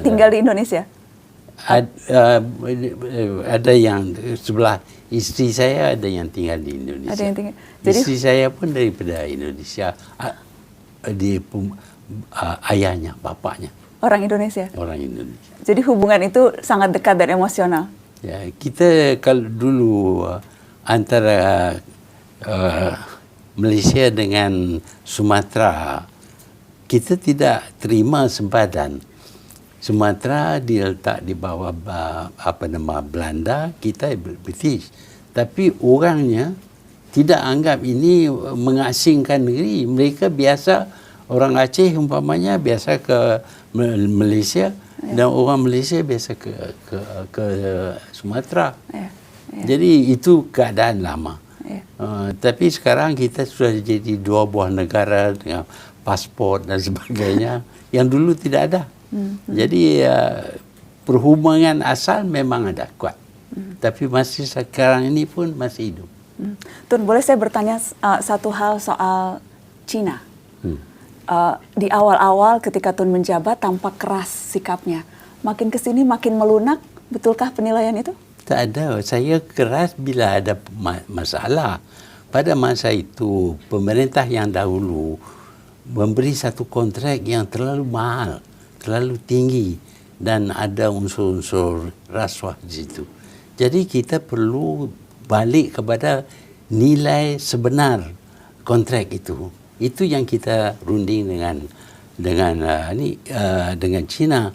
Tinggal di Indonesia? Ada yang sebelah istri saya, ada yang tinggal di Indonesia. Ada yang tinggal. Jadi, istri saya pun daripada Indonesia. Ayahnya, bapaknya orang Indonesia. orang Indonesia. Jadi hubungan itu sangat dekat dan emosional. Ya, kita kalau dulu antara Malaysia dengan Sumatera, kita tidak terima sempadan. Sumatera diletak di bawah Belanda, kita British. Tapi orangnya tidak anggap ini mengasingkan negeri. Mereka biasa, orang Aceh umpamanya biasa ke Malaysia, dan orang Malaysia biasa ke Sumatera. Jadi itu keadaan lama. Tapi sekarang kita sudah jadi dua buah negara dengan pasport dan sebagainya yang dulu tidak ada. Jadi perhubungan asal memang ada kuat. Tapi masih sekarang ini pun masih hidup. Tun, boleh saya bertanya satu hal soal Cina? Di awal-awal ketika Tun menjabat tampak keras sikapnya. Makin kesini makin melunak. Betulkah penilaian itu? Tak ada. Saya keras bila ada masalah. Pada masa itu pemerintah yang dahulu memberi satu kontrak yang terlalu mahal, terlalu tinggi, dan ada unsur-unsur rasuah di situ. Jadi kita perlu balik kepada nilai sebenar kontrak itu. Itu yang kita runding dengan China.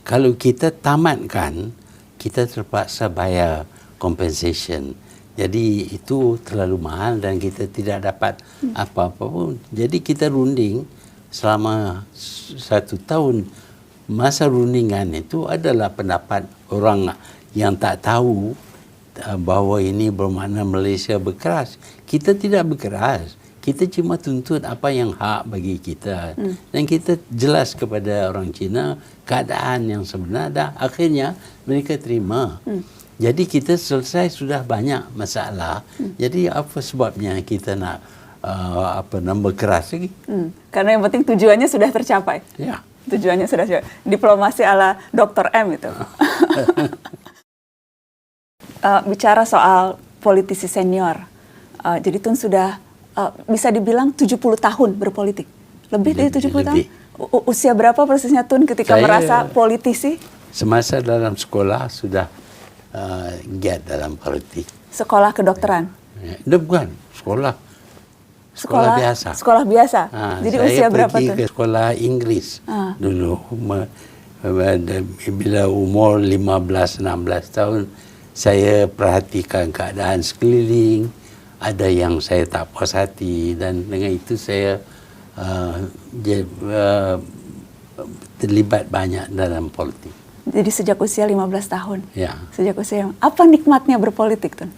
Kalau kita tamatkan, kita terpaksa bayar compensation. Jadi itu terlalu mahal dan kita tidak dapat apa-apa pun. Jadi kita runding selama 1 tahun. Masa rundingan itu adalah pendapat orang yang tak tahu bahawa ini bermakna Malaysia berkeras. Kita tidak berkeras. Kita cuma tuntut apa yang hak bagi kita. Dan kita jelas kepada orang Cina keadaan yang sebenar, dan akhirnya mereka terima. Jadi kita selesai sudah banyak masalah. Jadi apa sebabnya kita nak berkeras lagi? Karena yang penting tujuannya sudah tercapai. Ya. Tujuannya sudah tercapai. Diplomasi ala Dr. M itu. Bicara soal politisi senior. Jadi Tun sudah bisa dibilang 70 tahun berpolitik. Lebih dari 70 tahun? Usia berapa persisnya Tun ketika merasa politisi? Semasa dalam sekolah sudah giat dalam politik. Sekolah kedokteran? Bukan, sekolah biasa. Sekolah biasa? Jadi usia berapa Tun? Saya pergi ke sekolah Inggris dulu. Bila umur 15-16 tahun, saya perhatikan keadaan sekeliling. Ada yang saya tak puas hati, dan dengan itu saya terlibat banyak dalam politik. Jadi sejak usia 15 tahun? Ya. Sejak usia, apa nikmatnya berpolitik, Tun?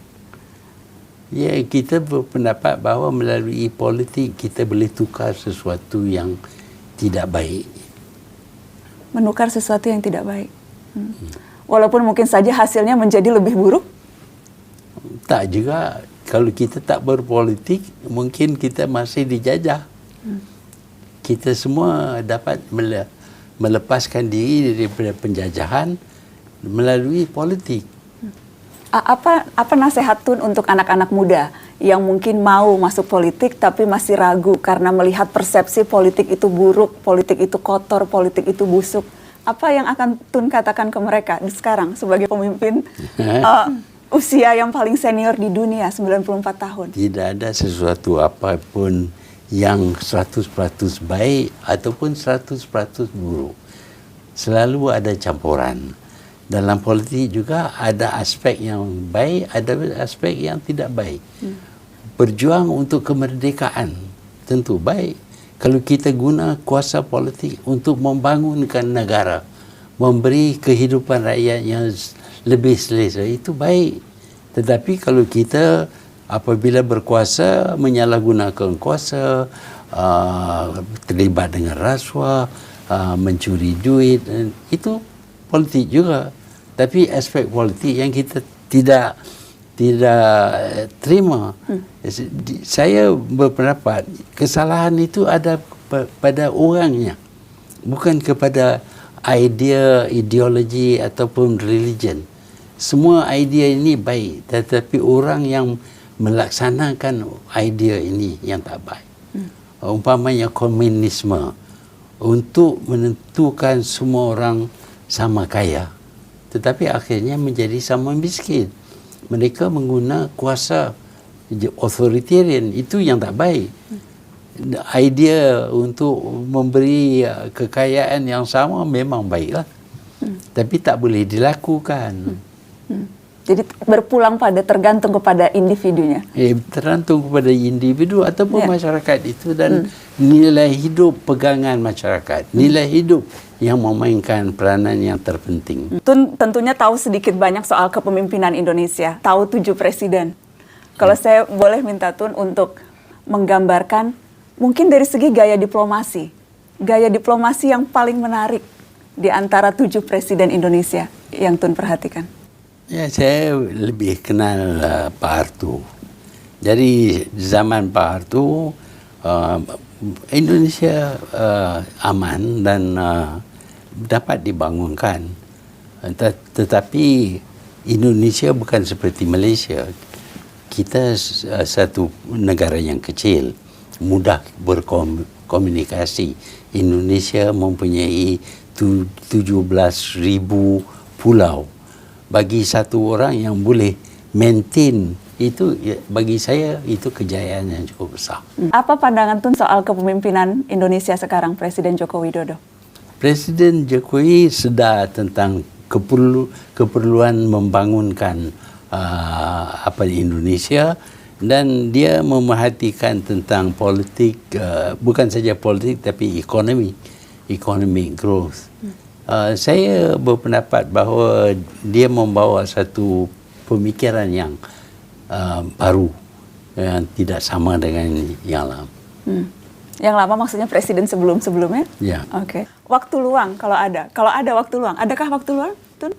Ya, kita berpendapat bahawa melalui politik kita boleh tukar sesuatu yang tidak baik. Menukar sesuatu yang tidak baik. Walaupun mungkin saja hasilnya menjadi lebih buruk? Tak juga. Kalau kita tak berpolitik, mungkin kita masih dijajah. Kita semua dapat melepaskan diri daripada penjajahan melalui politik. Apa nasihat Tun untuk anak-anak muda yang mungkin mau masuk politik tapi masih ragu karena melihat persepsi politik itu buruk, politik itu kotor, politik itu busuk? Apa yang akan Tun katakan ke mereka sekarang sebagai pemimpin usia yang paling senior di dunia, 94 tahun? Tidak ada sesuatu apapun yang 100% baik ataupun 100% buruk. Selalu ada campuran. Dalam politik juga ada aspek yang baik, ada aspek yang tidak baik. Berjuang untuk kemerdekaan tentu baik. Kalau kita guna kuasa politik untuk membangunkan negara, memberi kehidupan rakyat yang lebih selesa, itu baik. Tetapi kalau kita apabila berkuasa menyalahgunakan kuasa, terlibat dengan rasuah, mencuri duit, itu politik juga. Tapi aspek politik yang kita tidak terima. Saya berpendapat kesalahan itu ada pada orangnya, bukan kepada idea, ideologi ataupun religion. Semua idea ini baik, tetapi orang yang melaksanakan idea ini yang tak baik. Umpamanya komunisme, untuk menentukan semua orang sama kaya, tetapi akhirnya menjadi sama miskin. Mereka mengguna kuasa authoritarian, itu yang tak baik. Idea untuk memberi kekayaan yang sama memang baiklah, tapi tak boleh dilakukan. Jadi berpulang pada tergantung kepada individunya. Tergantung kepada individu ataupun masyarakat itu dan nilai hidup pegangan masyarakat. Nilai hidup yang memainkan peranan yang terpenting. Tun tentunya tahu sedikit banyak soal kepemimpinan Indonesia. Tahu 7 presiden. Kalau saya boleh minta Tun untuk menggambarkan mungkin dari segi gaya diplomasi. Gaya diplomasi yang paling menarik di antara 7 presiden Indonesia yang Tun perhatikan. Ya, saya lebih kenal Pak Harto. Jadi zaman Pak Harto, Indonesia aman dan dapat dibangunkan. Tetapi Indonesia bukan seperti Malaysia. Kita satu negara yang kecil, mudah berkomunikasi. Indonesia mempunyai 17,000 pulau. Bagi satu orang yang boleh maintain itu, bagi saya itu kejayaan yang cukup besar. Apa pandangan Tun soal kepemimpinan Indonesia sekarang Presiden Joko Widodo? Presiden Jokowi sedar tentang keperluan membangunkan Indonesia, dan dia memerhatikan tentang politik, bukan saja politik tapi economic growth. Saya berpendapat bahawa dia membawa satu pemikiran yang baru, yang tidak sama dengan yang lama. Yang lama maksudnya presiden sebelum-sebelumnya? Ya. Oke. Waktu luang kalau ada waktu luang, adakah waktu luang, Tun?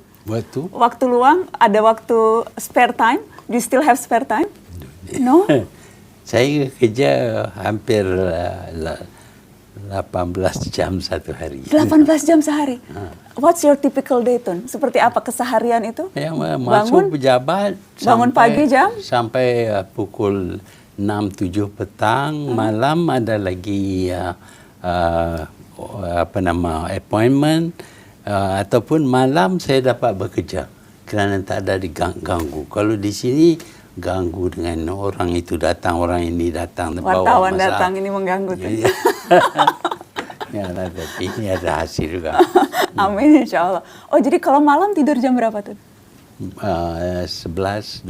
Waktu luang, ada waktu spare time? Do you still have spare time? No? Saya kerja hampir 18 jam satu hari. 18 jam sehari? What's your typical day, Tun? Seperti apa keseharian itu? Yang masuk pejabat bangun pagi jam? Sampai pukul 6-7 petang. Malam ada lagi appointment, ataupun malam saya dapat bekerja kerana tak ada diganggu. Kalau di sini ganggu dengan orang itu datang, orang ini datang, wartawan datang, ini mengganggu. Ya, tapi ini ada hasil juga. Amin, insya Allah. Oh, jadi kalau malam tidur jam berapa tuh? 11-12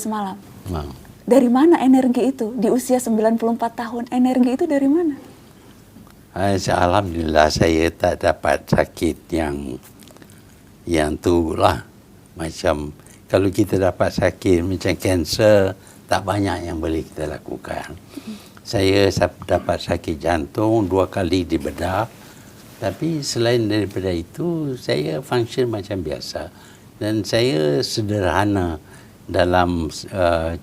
malam. Dari mana energi itu? Di usia 94 tahun, energi itu dari mana? Alhamdulillah saya tak dapat sakit yang tu lah. Macam kalau kita dapat sakit macam kanser, tak banyak yang boleh kita lakukan. Saya dapat sakit jantung 2 kali dibedah. Tapi selain daripada itu, saya function macam biasa. Dan saya sederhana dalam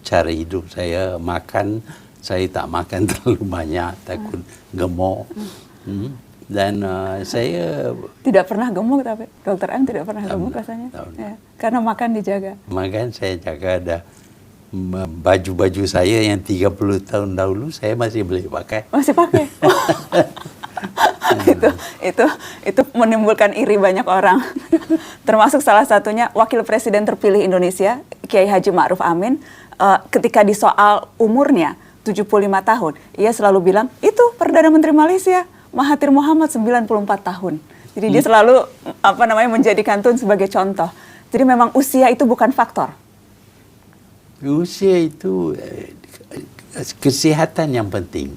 cara hidup saya. Makan, saya tak makan terlalu banyak, takut gemuk. Dan saya tidak pernah gemuk, tapi Dokter M tidak pernah gemuk rasanya. Ya, karena makan dijaga. Makan saya jaga, ada baju-baju saya yang 30 tahun dahulu saya masih boleh pakai. Masih pakai. itu menimbulkan iri banyak orang. Termasuk salah satunya Wakil Presiden terpilih Indonesia, Kiai Haji Ma'ruf Amin, ketika disoal umurnya 75 tahun, ia selalu bilang, itu Perdana Menteri Malaysia Mahathir Mohamad 94 tahun. Jadi dia selalu menjadikan Tun sebagai contoh. Jadi memang usia itu bukan faktor. Usia itu kesihatan yang penting.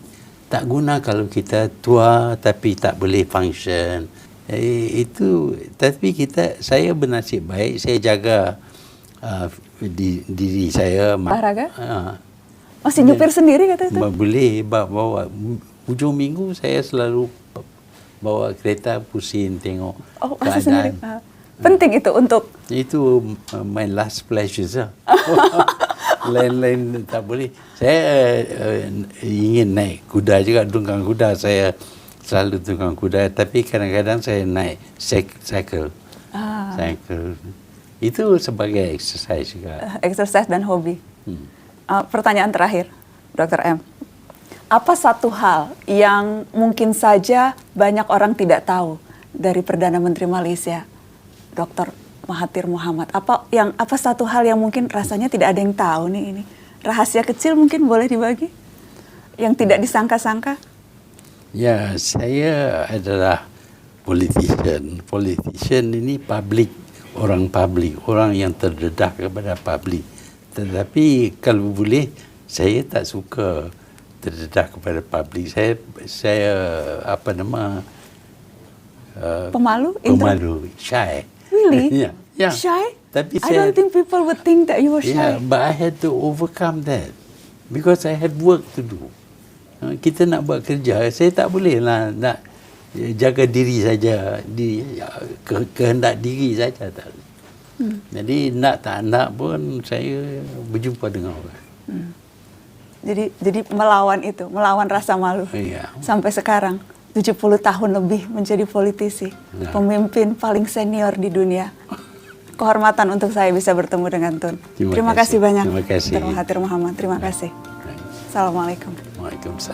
Tak guna kalau kita tua tapi tak boleh function. Tapi saya bernasib baik, saya jaga diri saya. Olahraga? Masih nyupir sendiri kata itu? Boleh bawa. Hujung minggu saya selalu bawa kereta pusing tengok keadaan. Penting itu untuk? Itu my last pleasure. Lain-lain tak boleh. Saya ingin naik kuda juga, tunggang kuda. Saya selalu tunggang kuda, tapi kadang-kadang saya naik cycle. Ah, Cycle. Itu sebagai exercise juga. exercise dan hobi. Pertanyaan terakhir, Dr. M. Apa satu hal yang mungkin saja banyak orang tidak tahu dari Perdana Menteri Malaysia, Dr. Mahathir Mohamad? Apa satu hal yang mungkin rasanya tidak ada yang tahu nih ini? Rahasia kecil mungkin boleh dibagi? Yang tidak disangka-sangka? Ya, saya adalah politician. Politician ini orang yang terdedah kepada publik. Tetapi kalau boleh, saya tak suka terdedah kepada publik. Saya Pemalu? pemalu, shy. Really? Ya. Shy? Tapi I don't think people would think that you were shy. Yeah, but I had to overcome that because I had work to do. Kita nak buat kerja, saya tak boleh lah nak jaga diri saja, kehendak diri saja tak. Jadi nak tak nak pun saya berjumpa dengan orang. Jadi melawan itu, melawan rasa malu. Iya. Sampai sekarang 70 tahun lebih menjadi politisi, pemimpin paling senior di dunia. Kehormatan untuk saya bisa bertemu dengan Tun. Terima kasih banyak, Terima kasih. Dr. Mahathir Mohamad. Terima kasih. Assalamualaikum. Waalaikumsalam.